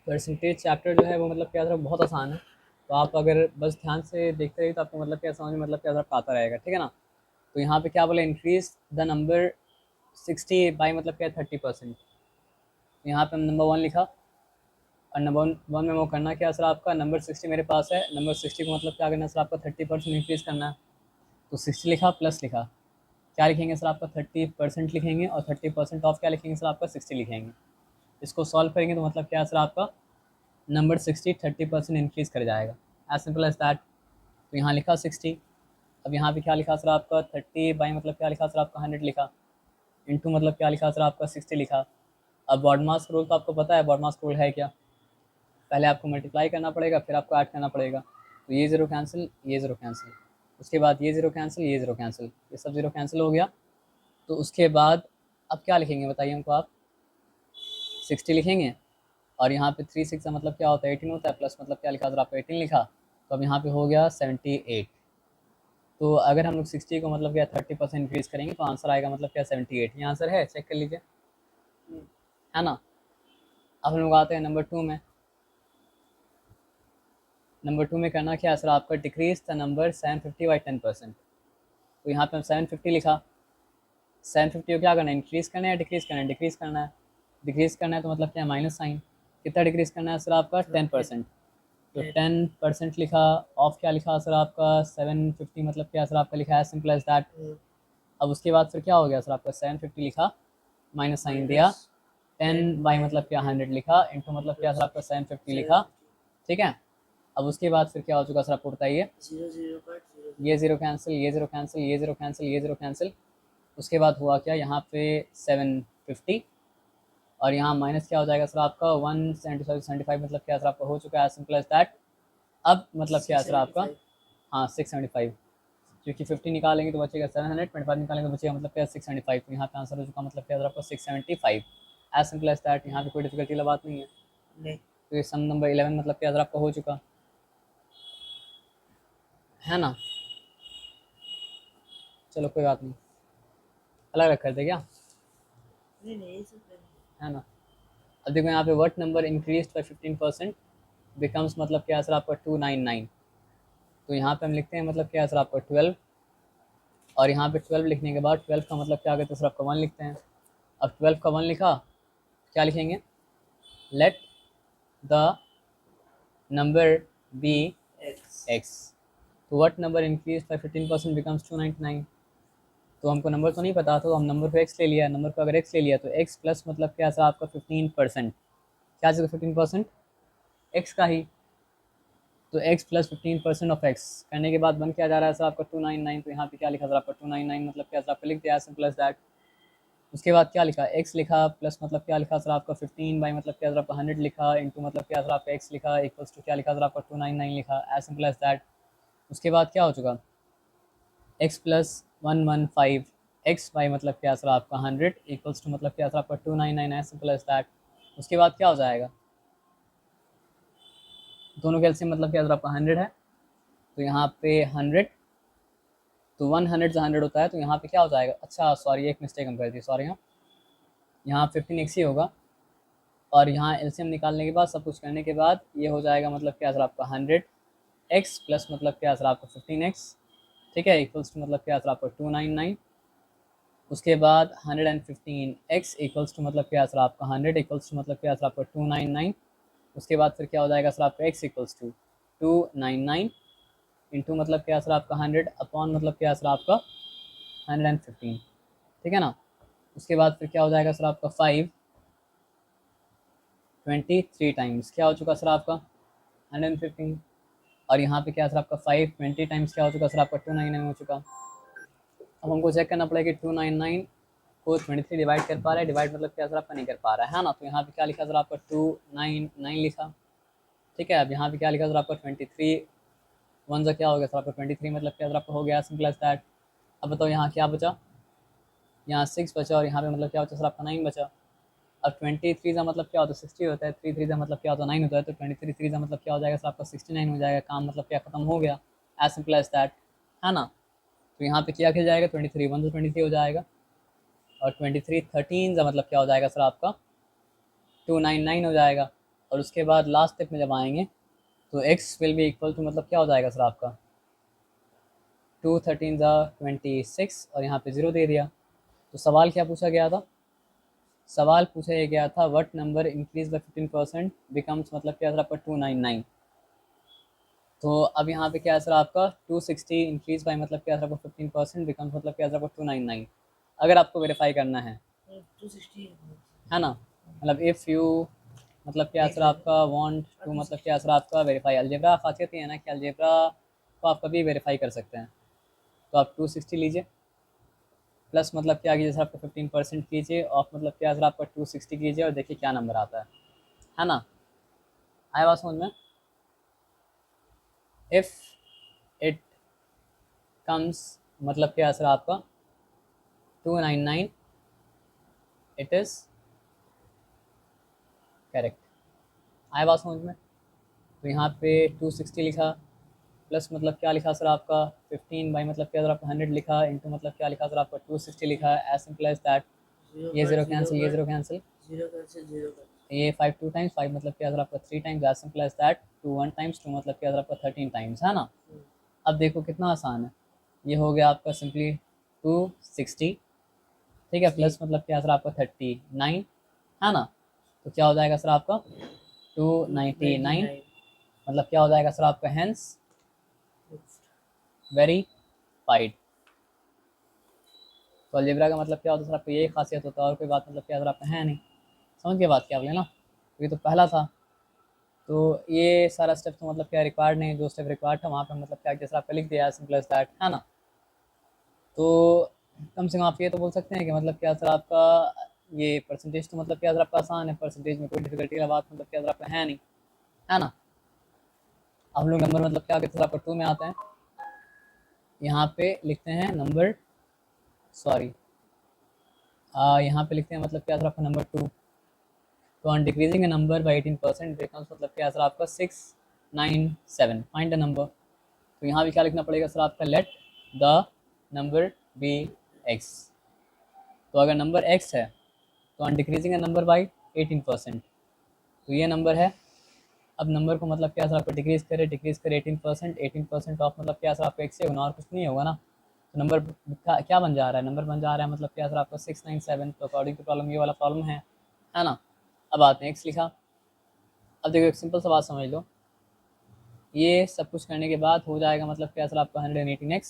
Percentage chapter जो है वो मतलब क्या था, बहुत आसान है। तो आप अगर बस ध्यान से देखते रहिए तो आपको मतलब क्या समझ में मतलब क्या आता रहेगा, ठीक है ना। तो यहाँ पे क्या बोला, इंक्रीज द नंबर 60 बाई मतलब क्या 30%। यहाँ पे हम नंबर 1 लिखा और नंबर 1 में वो करना क्या सर, आपका नंबर 60 मेरे पास है, नंबर 60 को मतलब क्या करना है सर, आपका 30% इंक्रीज़ करना है। तो 60 लिखा प्लस लिखा, क्या लिखेंगे सर, आपका 30% लिखेंगे और 30% ऑफ क्या लिखेंगे सर, आपका 60 लिखेंगे। इसको सॉल्व करेंगे तो मतलब क्या सर, आपका नंबर 60 30% इंक्रीज़ कर जाएगा, एज सिंपल एज दैट। तो यहाँ लिखा 60, अब यहाँ पे क्या लिखा सर, आपका 30 बाई मतलब क्या लिखा सर, आपका 100 लिखा, इंटू मतलब क्या लिखा सर, आपका 60 लिखा। अब बॉडमास रूल तो आपको पता है, बॉडमास रूल है क्या, पहले आपको मल्टीप्लाई करना पड़ेगा फिर आपको ऐड करना पड़ेगा। तो ये ज़ीरो कैंसिल, ये ज़ीरो कैंसिल, उसके बाद ये ज़ीरो कैंसिल, ये ज़ीरो कैंसिल, ये सब ज़ीरो कैंसिल हो गया। तो उसके बाद अब क्या लिखेंगे बताइए हमको आप, 60 लिखेंगे और यहाँ पे 3 6 का मतलब क्या होता है, 18 होता है, प्लस मतलब क्या लिखा, अगर आप 18 लिखा तो अब यहाँ पे हो गया 78। तो अगर हम लोग 60 को मतलब क्या 30% इंक्रीज़ करेंगे तो आंसर आएगा मतलब क्या 78। ये आंसर है, चेक कर लीजिए, है ना। अब हम लोग आते हैं नंबर 2 में। नंबर 2 में करना क्या है सर, आपका डिक्रीज द नंबर 750 बाई 10%। तो यहाँ पे हम 750 लिखा, 750 को क्या करना है, इंक्रीज़ करना है या डिक्रीज़ करना है, डिक्रीज़ करना है। डिक्रीज़ करना है तो मतलब क्या है, माइनस साइन। कितना डिक्रीज़ करना है सर, आपका 10%। तो 10% लिखा, ऑफ क्या लिखा सर, आपका 750 मतलब क्या सर, आपका लिखा है सिंपल एज दैट। अब उसके बाद फिर क्या हो गया सर, आपका 750 लिखा, माइनस साइन दिया, 10 बाई मतलब क्या 100 लिखा, इंटू मतलब क्या सर, आपका 750 लिखा, ठीक है। अब उसके बाद फिर क्या हो चुका सर, आपको बताइए, ये ज़ीरो कैंसिल, ये ज़ीरो कैंसिल, ये ज़ीरो कैंसिल, ये ज़ीरो कैंसिल। उसके बाद हुआ क्या, यहाँ पे 750 और यहाँ माइनस क्या हो जाएगा सर, आपका 175 मतलब क्या सर, आपका हो चुका है, सिंपल एज दैट। अब मतलब क्या सर आपका, हाँ 675, क्योंकि 50 निकालेंगे तो बचेगा 725, निकालेंगे तो बचेगा मतलब क्या 675। तो यहाँ पे आंसर हो चुका मतलब क्या सर, आपका 675, एज सिंपल एज दैट। यहाँ पे कोई डिफिकल्टी वाला बात नहीं है। तो ये सम नंबर 11 मतलब क्या सर, आपका हो चुका है ना। चलो कोई बात नहीं, अलग रख करते क्या, है ना। अब देखो यहाँ पे what number increase by 15% becomes मतलब क्या सर, आपका 299। तो यहाँ पे हम लिखते हैं मतलब क्या सर, आपका 12, और यहाँ पे 12 लिखने के बाद 12 का मतलब क्या कहते हैं सर, आपका 1 लिखते हैं। अब 12 का 1 लिखा, क्या लिखेंगे, let the number be x. तो what number increase by 15% becomes 299। तो हमको नंबर तो नहीं पता था, तो हम नंबर को एक्स ले लिया, नंबर को अगर एक्स ले लिया तो एक्स प्लस मतलब क्या सर, आपका 15%, क्या चीज़ 15%, एक्स का ही। तो x प्लस 15% ऑफ x करने के बाद बन क्या जा रहा है सर, आपका 299। तो यहाँ पे क्या लिखा सर, आपका 299 मतलब क्या सर, आपका लिख दिया, सिंपल एज दैट। उसके बाद क्या लिखा, x लिखा प्लस मतलब क्या लिखा सर, आपका 15 बाई मतलब क्या सर, आपका 100 लिखा, इंटू मतलब क्या सर, आपका x लिखा, इक्वल्स टू क्या लिखा सर, आपका 299 लिखा, एज सिंपल एज दैट। उसके बाद क्या हो चुका, x प्लस 115 x बाई मतलब क्या सर, आपका 100 इक्वल्स टू मतलब क्या सर, आपका 299, एज सिंपल एज दैट। उसके बाद क्या हो जाएगा, दोनों के एलसीएम मतलब क्या सर, आपका 100 है। तो यहाँ पे 100, तो 100 से 100 होता है, तो यहाँ पे क्या हो जाएगा, अच्छा सॉरी एक मिस्टेक हम कर दी, सॉरी। यहाँ 15x ही होगा, और यहाँ एलसीएम निकालने के बाद सब कुछ करने के बाद ये हो जाएगा मतलब क्या सर, आपका 100x प्लस मतलब क्या सर, आपका 15x, ठीक है, इक्वल्स टू मतलब क्या सर, आपका 299। उसके बाद 115x इक्वल्स टू मतलब क्या सर, आपका 100 इक्वल्स टू मतलब क्या सर, आपका 299। उसके बाद फिर क्या हो जाएगा सर, आपका x इक्वल्स टू 299 इंटू मतलब क्या सर, आपका 100 अपॉन मतलब क्या सर, आपका 115, ठीक है ना। उसके बाद फिर क्या हो जाएगा सर, आपका 523 टाइम्स क्या हो चुका सर, आपका 115, और यहाँ पे क्या सर, आपका 520 टाइम्स क्या हो चुका सर, आपका 299 हो चुका। अब हमको चेक करना पड़ेगा कि 299 को 23 डिवाइड कर पा रहा है, डिवाइड मतलब क्या सर, आपका नहीं कर पा रहा है ना। तो यहाँ पे क्या लिखा सर, आपका 299 लिखा, ठीक है। अब यहाँ पे क्या लिखा सर, आपका 23 वन सा क्या हो गया सर, आपका 23 मतलब क्या सर, आपका हो गया, सिंपल एज दैट। अब बताओ यहाँ क्या बचा, यहाँ 6 बचा, और यहाँ पे मतलब क्या बचा सर, आपका 9 बचा। अब 23 का मतलब क्या होता है, 60 होता है, 3 3 का मतलब क्या होता है, 9 होता है। तो 23 3 का मतलब क्या हो जाएगा सर, आपका 69 हो जाएगा, काम मतलब क्या खत्म हो गया, एज सिंपल एज दैट, है ना। तो यहाँ पे क्या किया जाएगा, 23 1 से 23 हो जाएगा, और 23 13 का मतलब क्या हो जाएगा सर, आपका 299 हो जाएगा। और उसके बाद लास्ट स्टेप में जब आएंगे तो x will be equal to मतलब क्या हो जाएगा सर आपका 2 13 26 और यहाँ पे 0 दे दिया। तो सवाल क्या पूछा गया था? सवाल पूछा ये गया था what number increase by 15% becomes मतलब क्या सर आपका 299। तो अब यहाँ पे क्या सर आपका 260 इंक्रीज बाय मतलब क्या सर आपका 15% बिकम्स मतलब क्या सर आपका 299। अगर आपको वेरीफाई करना है 260 है ना, मतलब इफ़ यू मतलब क्या सर आपका वांट टू मतलब क्या सर आपका वेरीफाई, अलजेब्रा खासियत ये है ना कि अलजेब्रा को आप कभी वेरीफाई कर सकते हैं। तो आप 260 लीजिए प्लस मतलब क्या कीजिए सर आपका 15% कीजिए और मतलब क्या सर आपका 260 कीजिए और देखिए क्या नंबर आता है ना। आया बात समझ में? इफ़ इट कम्स मतलब क्या सर आपका 299 इट इज़ करेक्ट। आया बात समझ में? तो यहाँ पे 260 लिखा प्लस मतलब क्या लिखा सर आपका 15 बाई मतलब क्या सर आपका 100 लिखा इंटू मतलब क्या लिखा सर आपका 260 लिखा, एज सिंपल एज दैट। ये जीरो कैंसिल, ये जीरो कैंसिल, 0 ये 5 2 टाइम्स, 5 मतलब क्या सर आपका 3 times, as simple as that. 2 1 times, 2 मतलब क्या सर आपका 13 टाइम्स, है ना। अब देखो कितना आसान है, ये हो गया आपका सिंपली 260, ठीक है, प्लस मतलब क्या सर आपका 39, है ना। तो क्या हो जाएगा सर आपका 299, मतलब क्या हो जाएगा सर आपका हेंस वेरीफाइड। तो अलजेब्रा का मतलब क्या होता है सर आपको, यही खासियत होता है और कोई बात मतलब क्या सर आपका है नहीं। समझ के बात क्या बोले ना, ये तो पहला था। तो ये सारा स्टेप तो मतलब क्या रिक्वायर्ड नहीं, जो स्टेप रिक्वायर्ड था वहाँ पे मतलब क्या जैसा आपका लिख दिया सिंपल एज दैट, है ना। तो कम से कम आप ये तो बोल सकते हैं कि मतलब क्या सर आपका ये परसेंटेज तो मतलब क्या सर आपका आसान है, परसेंटेज में कोई डिफिकल्टी का बात मतलब क्या सर आपका है नहीं, है ना। हम लोग नंबर मतलब क्या कहते हैं आपका 2 में आता है, यहाँ पे लिखते हैं नंबर, सॉरी यहाँ पे लिखते हैं मतलब क्या सर आपका नंबर 2। तो on decreasing a number by 18% becomes मतलब क्या सर आपका 697, फाइंड द नंबर। तो यहाँ भी क्या लिखना पड़ेगा सर आपका let the number be x. तो अगर नंबर एक्स है तो on decreasing a number by 18%, तो ये नंबर है। अब नंबर को मतलब क्या सर आपको डिक्रीज करे 18%, 18% ऑफ मतलब क्या सर आपका एक्स से होना और कुछ नहीं होगा ना। तो नंबर क्या बन जा रहा है, नंबर बन जा रहा है मतलब क्या सर आपका 697। तो अकॉर्डिंग टू प्रॉब्लम ये वाला प्रॉब्लम है ना। अब आते हैं एक्स लिखा। अब देखो एक सिंपल सा बात समझ लो, ये सब कुछ करने के बाद हो जाएगा मतलब क्या सर आपका 118x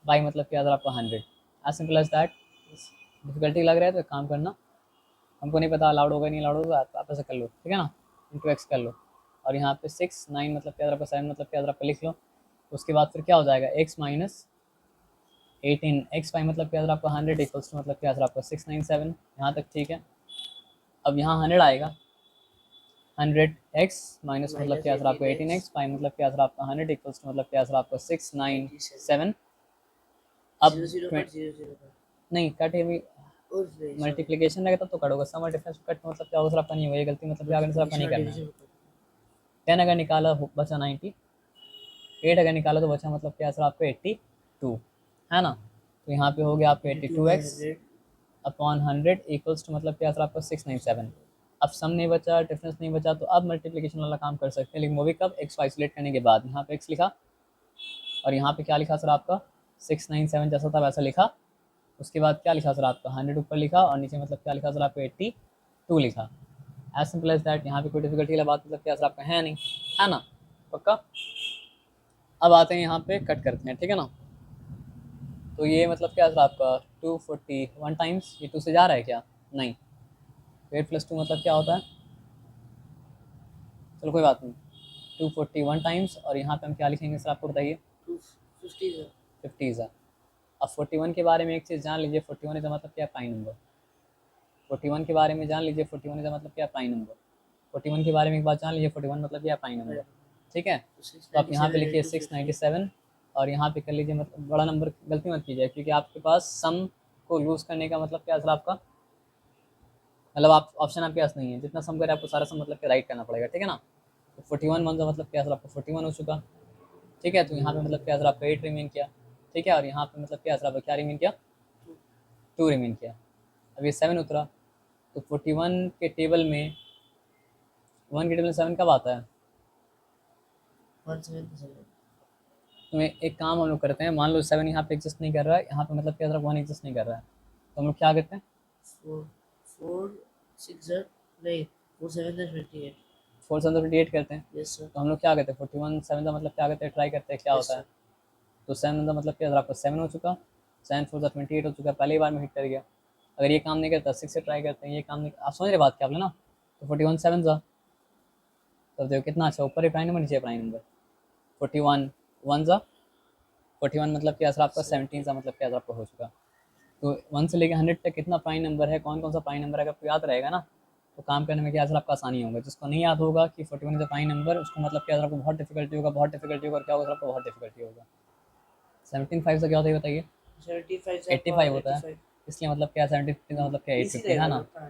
बाई मतलब क्या सर आपका 100, as simple as that. Difficulty लग रहा है तो एक काम करना, हमको नहीं पता अलाउड होगा नहीं अलाउड होगा, आप ऐसा कर लो, ठीक है ना, इंटू एक्स कर लो। और यहाँ पे 6 9 मतलब क्या सर आपका 7 मतलब क्या सर आपका लिख लो। उसके बाद फिर क्या हो जाएगा x माइनस 18, एक्स बाई मतलब क्या सर आपका 100 इक्वल्स टू मतलब क्या सर आपका 697, यहाँ तक ठीक है। अब यहाँ 100 आएगा, 100x माइनस मतलब क्या सर आपको 18x बाई मतलब क्या सर आपका 100 इक्वल्स टू मतलब क्या सर आपका 697। अब नहीं कटे भी मल्टीप्लिकेशन रहेगा तब तो कट होगा, सम और डिफरेंस कट मतलब क्या होगा सर आपका नहीं होगा, ये गलती मतलब क्या करना सर आपका नहीं करना है। 10 अगर निकाला बचा 90, 8 अगर निकाला तो बचा मतलब क्या सर आपका 82, है ना। तो यहाँ पे हो गया आपका 82x अपॉन 100 इक्वल्स टू मतलब क्या सर आपका 697। अब सम नहीं बचा, डिफरेंस नहीं बचा, तो अब मल्टीप्लिकेशन वाला काम कर सकते हैं, लेकिन वो भी कब, एक्स आइसोलेट करने के बाद। यहाँ पे एक्स लिखा और यहाँ पे क्या लिखा सर आपका 697 जैसा था वैसा लिखा। उसके बाद क्या लिखा सर आपका 100 ऊपर लिखा और नीचे मतलब क्या लिखा सर आपको 82 लिखा, एज सिंपल एज दैट। यहाँ पे कोई डिफिकल्टी वाला बात मतलब क्या सर आपका है नहीं, है ना, पक्का। अब आते हैं यहाँ पे कट करते हैं, ठीक है ना। तो ये मतलब क्या सर आपका 241 टाइम्स, ये 2 से जा रहा है क्या, नहीं, 8 प्लस 2 मतलब क्या होता है, चलो कोई बात नहीं, 241 टाइम्स। और यहाँ पे हम क्या लिखेंगे सर आपको बताइए, 50 है। अब 41 के बारे में एक चीज़ जान लीजिए, 41 का मतलब क्या, प्राइम नंबर। 41 के बारे में जान लीजिए, 41 का मतलब क्या, प्राइम नंबर। 41 के बारे में एक बात जान लीजिए, 41 मतलब क्या, प्राइम नंबर, ठीक है। तो आप यहाँ पे लिखिए 697 और यहाँ पे कर लीजिए, मतलब बड़ा नंबर गलती मत कीजिए, क्योंकि आपके पास सम को लूज़ करने का मतलब क्या सर आपका, मतलब आप ऑप्शन आपके पास नहीं है, जितना सम करे आपको सारा सम मतलब क्या राइट करना पड़ेगा, ठीक है ना। तो 41 वन का मतलब क्या सर आपका 41 हो चुका, ठीक है। तो यहाँ पे मतलब क्या सर आपका 8 रिमेन किया, ठीक है। और यहाँ पे मतलब क्या सर आपका क्या रिमेन किया, 2 रिमेन किया। अब ये 7 उतरा, तो 41 के टेबल में 1 ग्रेटर देन 7 कब आता है? 1/7 तो एक काम हम लोग करते हैं, मान लो 7 यहाँ पे एग्जिस्ट नहीं कर रहा है, यहाँ पे मतलब क्या 1 एग्जिस्ट नहीं कर रहा है, तो हम लोग क्या करते हैं? 4 4 6 नहीं 4 7 28। 4 7 28 करते हैं। Yes sir. तो हम लोग क्या करते हैं 41 7 का मतलब क्या करते हैं, ट्राई करते हैं क्या यस होता है। सर। तो 7 का मतलब क्या, अगर आपका 7 हो चुका, 7 4 28 हो चुका, पहली बार में हिट कर गया। अगर ये काम नहीं करता 6 से ट्राई करते हैं, ये काम नहीं, आप समझ रहे बात क्या बोले ना। तो 41 7 था, तब देखो कितना अच्छा, ऊपर ही प्राइम नंबर नीचे प्राइम नंबर। 41 1 था, 41 मतलब क्या सर आपका 17 का मतलब क्या सर आपका हो चुका। तो 1 से लेकर 100 तक कितना प्राइम नंबर है, कौन कौन सा प्राइम नंबर है, अगर आपको याद रहेगा ना, तो काम करने में क्या सर आपका आसानी होगा। जिसको नहीं याद होगा कि 41 इज अ प्राइम नंबर, उसको मतलब क्या सर आपको बहुत डिफिकल्टी होगा, बहुत डिफिकल्टी होगा, और क्या होगा सर आपको बहुत डिफिकल्टी होगा। 17 5 से क्या होता है बताइए? 75 से आपका 85 होता है, 85। इसलिए मतलब क्या 70 का मतलब क्या इजी 850 रहेगा है ना ना। आपका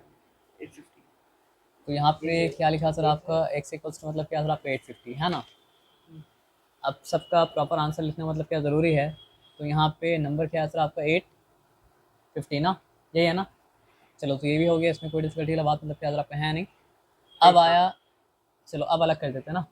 850। तो यहाँ ये पे रहेगा। क्या लिखा सर आपका x इक्वल्स टू मतलब क्या सर आपका 850 है ना। अब सबका प्रॉपर आंसर लिखना मतलब क्या ज़रूरी है। तो यहाँ पे नंबर क्या है सर आपका 850 ना, यही है ना। चलो तो ये भी हो गया, इसमें कोई डिफिकल्टी वाला बात मतलब क्या सर आपका है नहीं। अब आया, चलो अब अलग कर देते हैं ना।